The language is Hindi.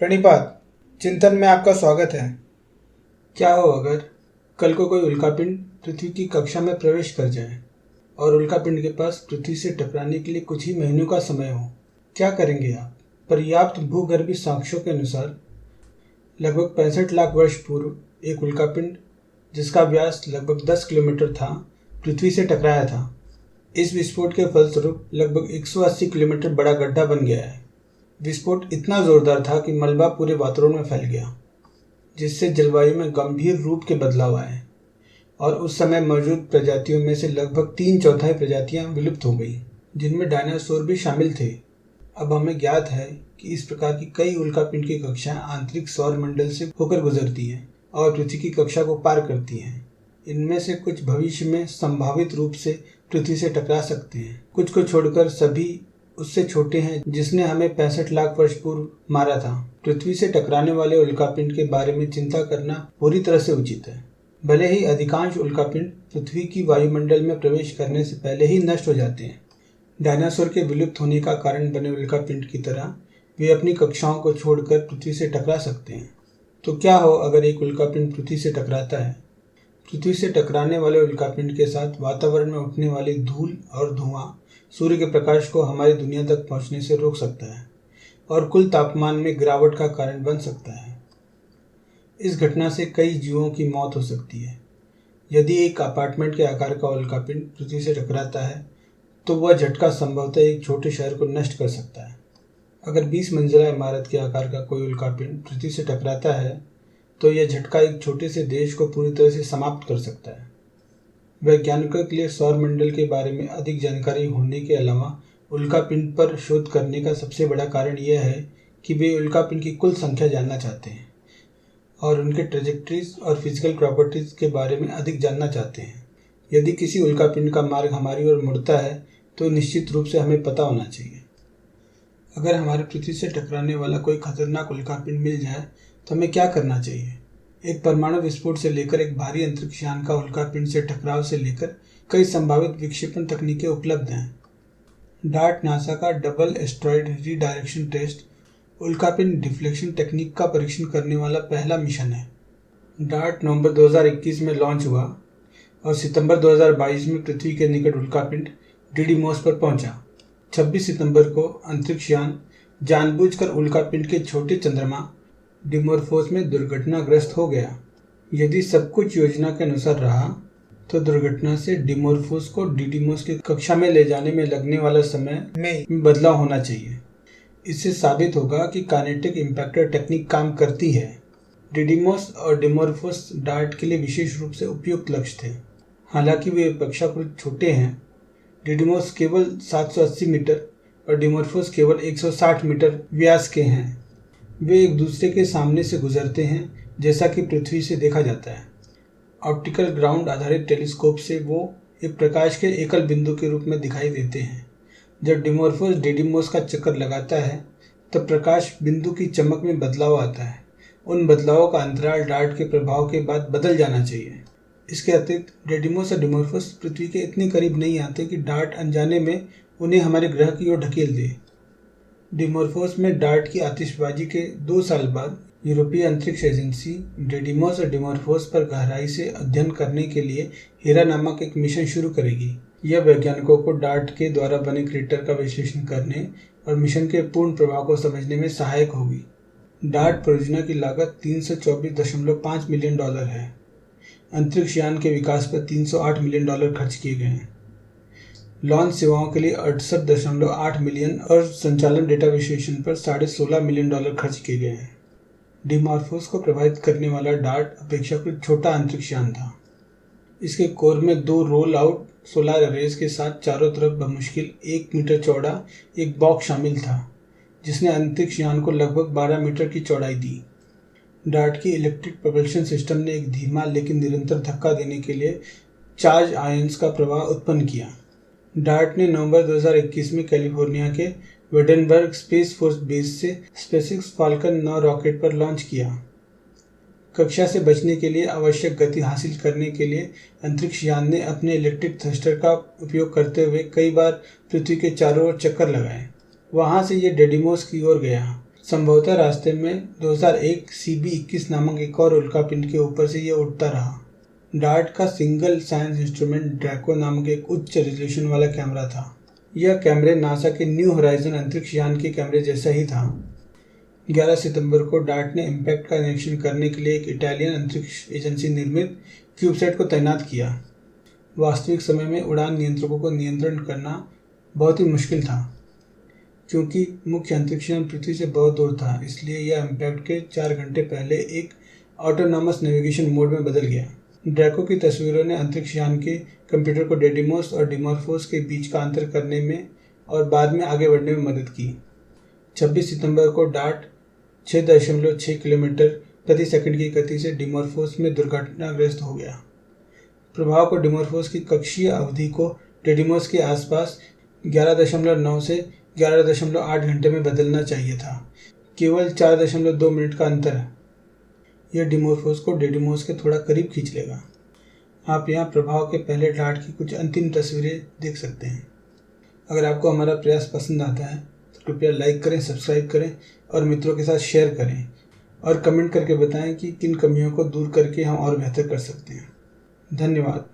प्रणिपात। चिंतन में आपका स्वागत है। क्या हो अगर कल को कोई उल्कापिंड पृथ्वी की कक्षा में प्रवेश कर जाए और उल्कापिंड के पास पृथ्वी से टकराने के लिए कुछ ही महीनों का समय हो? क्या करेंगे आप? पर्याप्त भूगर्भीय साक्ष्यों के अनुसार लगभग 65 लाख वर्ष पूर्व एक उल्कापिंड जिसका व्यास लगभग 10 किलोमीटर था, पृथ्वी से टकराया था। इस विस्फोट के फलस्वरूप लगभग 180 किलोमीटर बड़ा गड्ढा बन गया है। विस्फोट इतना जोरदार था कि मलबा पूरे वातावरण में फैल गया, जिससे जलवायु में गंभीर रूप के बदलाव आए और उस समय मौजूद प्रजातियों में से लगभग 3/4 प्रजातियां विलुप्त हो गई, जिनमें डायनासोर भी शामिल थे। अब हमें ज्ञात है कि इस प्रकार की कई उल्कापिंड की कक्षाएं आंतरिक सौर मंडल से होकर गुजरती हैं और पृथ्वी की कक्षा को पार करती हैं। इनमें से कुछ भविष्य में संभावित रूप से पृथ्वी से टकरा सकते हैं। कुछ को छोड़कर सभी उससे छोटे हैं, जिसने हमें 65 लाख वर्ष पूर्व मारा था। पृथ्वी से टकराने वाले उल्कापिंड के बारे में चिंता करना पूरी तरह से उचित है। भले ही अधिकांश उल्कापिंड पृथ्वी की वायुमंडल में प्रवेश करने से पहले ही नष्ट हो जाते हैं, डायनासोर के विलुप्त होने का कारण बने उल्कापिंड की तरह वे अपनी कक्षाओं को छोड़कर पृथ्वी से टकरा सकते हैं। तो क्या हो अगर एक उल्कापिंड पृथ्वी से टकराता है? पृथ्वी से टकराने वाले उल्कापिंड के साथ वातावरण में उठने वाली धूल और धुआं सूर्य के प्रकाश को हमारी दुनिया तक पहुंचने से रोक सकता है और कुल तापमान में गिरावट का कारण बन सकता है। इस घटना से कई जीवों की मौत हो सकती है। यदि एक अपार्टमेंट के आकार का उल्कापिंड पृथ्वी से टकराता है तो वह झटका संभवतः एक छोटे शहर को नष्ट कर सकता है। अगर 20 मंजिला इमारत के आकार का कोई उल्कापिंड पृथ्वी से टकराता है तो यह झटका एक छोटे से देश को पूरी तरह से समाप्त कर सकता है। वैज्ञानिकों के लिए सौर मंडल के बारे में अधिक जानकारी होने के अलावा उल्कापिंड पर शोध करने का सबसे बड़ा कारण यह है कि वे उल्कापिंड की कुल संख्या जानना चाहते हैं और उनके ट्रेजेक्टरीज और फिजिकल प्रॉपर्टीज के बारे में अधिक जानना चाहते हैं। यदि किसी उल्कापिंड का मार्ग हमारी ओर मुड़ता है तो निश्चित रूप से हमें पता होना चाहिए। अगर हमारी पृथ्वी से टकराने वाला कोई खतरनाक उल्कापिंड मिल जाए तो हमें क्या करना चाहिए? एक परमाणु विस्फोट से लेकर एक भारी अंतरिक्ष यान का उल्कापिंड से टकराव से लेकर कई संभावित विक्षेपण तकनीकें उपलब्ध हैं। डार्ट नासा का डबल एस्ट्रॉयड रीडायरेक्शन टेस्ट उल्कापिंड डिफ्लेक्शन टेक्निक का परीक्षण करने वाला पहला मिशन है। डार्ट नवंबर 2021 में लॉन्च हुआ और सितंबर 2022 में पृथ्वी के निकट उल्कापिंड डिडीमोस पर पहुंचा। 26 सितंबर को अंतरिक्ष यान जानबूझकर उल्कापिंड के छोटे चंद्रमा डिमोर्फोस में दुर्घटनाग्रस्त हो गया। यदि सब कुछ योजना के अनुसार रहा तो दुर्घटना से डिमोर्फोस को डिडीमोस की कक्षा में ले जाने में लगने वाला समय में बदलाव होना चाहिए। इससे साबित होगा कि काइनेटिक इम्पैक्टर टेक्निक काम करती है। डिडीमोस और डिमोर्फोस डार्ट के लिए विशेष रूप से उपयुक्त लक्ष्य थे। हालांकि वे अपेक्षाकृत छोटे हैं। डिडीमोस केवल 780 मीटर और डिमोर्फोस केवल 160 मीटर व्यास के हैं। वे एक दूसरे के सामने से गुजरते हैं, जैसा कि पृथ्वी से देखा जाता है। ऑप्टिकल ग्राउंड आधारित टेलीस्कोप से वो एक प्रकाश के एकल बिंदु के रूप में दिखाई देते हैं। जब डिमोर्फोस डिडीमोस का चक्कर लगाता है तब प्रकाश बिंदु की चमक में बदलाव आता है। उन बदलावों का अंतराल डार्ट के प्रभाव के बाद बदल जाना चाहिए। इसके अतिरिक्त डिडीमोस और डिमोर्फोस पृथ्वी के इतने करीब नहीं आते कि डार्ट अनजाने में उन्हें हमारे ग्रह की ओर ढकेल दे। डिमोर्फोस में डार्ट की आतिशबाजी के 2 साल बाद यूरोपीय अंतरिक्ष एजेंसी डिडीमोस और डिमोर्फोस पर गहराई से अध्ययन करने के लिए हीरा नामक एक मिशन शुरू करेगी। यह वैज्ञानिकों को डार्ट के द्वारा बने क्रेटर का विश्लेषण करने और मिशन के पूर्ण प्रभाव को समझने में सहायक होगी। डार्ट परियोजना की लागत $324.5 मिलियन है। अंतरिक्ष यान के विकास पर $308 मिलियन खर्च किए गए हैं। लॉन्च सेवाओं के लिए 68.8 मिलियन और संचालन डेटा विश्लेषण पर $16.5 मिलियन खर्च किए गए हैं। डिमोर्फोस को प्रभावित करने वाला डार्ट अपेक्षाकृत छोटा अंतरिक्ष यान था। इसके कोर में 2 रोल आउट सोलर अरेज के साथ चारों तरफ बमुश्किल 1 मीटर चौड़ा एक बॉक्स शामिल था, जिसने अंतरिक्ष यान को लगभग 12 मीटर की चौड़ाई दी। डार्ट की इलेक्ट्रिक प्रोपल्शन सिस्टम ने एक धीमा लेकिन निरंतर धक्का देने के लिए चार्ज आयंस का प्रवाह उत्पन्न किया। डार्ट ने नवंबर 2021 में कैलिफोर्निया के वेडनबर्ग स्पेस फोर्स बेस से स्पेसएक्स फाल्कन 9 रॉकेट पर लॉन्च किया। कक्षा से बचने के लिए आवश्यक गति हासिल करने के लिए अंतरिक्ष यान ने अपने इलेक्ट्रिक थ्रस्टर का उपयोग करते हुए कई बार पृथ्वी के चारों ओर चक्कर लगाए। वहां से ये डिडीमोस की ओर गया। संभवतः रास्ते में 2001 CB-21 नामक एक और उल्कापिंड के ऊपर से यह उड़ता रहा। डार्ट का सिंगल साइंस इंस्ट्रूमेंट ड्रैको नामक एक उच्च रेजोल्यूशन वाला कैमरा था। यह कैमरे नासा के न्यू होराइजन अंतरिक्ष यान के कैमरे जैसा ही था। 11 सितंबर को डार्ट ने इम्पैक्ट का निरीक्षण करने के लिए एक इटालियन अंतरिक्ष एजेंसी निर्मित क्यूबसैट को तैनात किया। वास्तविक समय में उड़ान नियंत्रकों को नियंत्रण करना बहुत ही मुश्किल था, क्योंकि मुख्य अंतरिक्ष यान पृथ्वी से बहुत दूर था। इसलिए यह इम्पैक्ट के 4 घंटे पहले एक ऑटोनॉमस नेविगेशन मोड में बदल गया। ड्रैको की तस्वीरों ने अंतरिक्ष यान के कंप्यूटर को डेडिमोस और डिमॉर्फोस के बीच का अंतर करने में और बाद में आगे बढ़ने में मदद की। 26 सितंबर को डार्ट 6.6 किलोमीटर प्रति सेकंड की गति से डिमॉर्फोस में दुर्घटनाग्रस्त हो गया। प्रभाव को डिमॉर्फोस की कक्षीय अवधि को डेडिमोस के आसपास 11.9 से 11.8 घंटे में बदलना चाहिए था। केवल 4.2 मिनट का अंतर है। यह डिमॉर्फोस को डेडिमोस के थोड़ा करीब खींच लेगा। आप यहाँ प्रभाव के पहले डार्ट की कुछ अंतिम तस्वीरें देख सकते हैं। अगर आपको हमारा प्रयास पसंद आता है तो कृपया लाइक करें, सब्सक्राइब करें और मित्रों के साथ शेयर करें और कमेंट करके बताएं कि किन कमियों को दूर करके हम और बेहतर कर सकते हैं। धन्यवाद।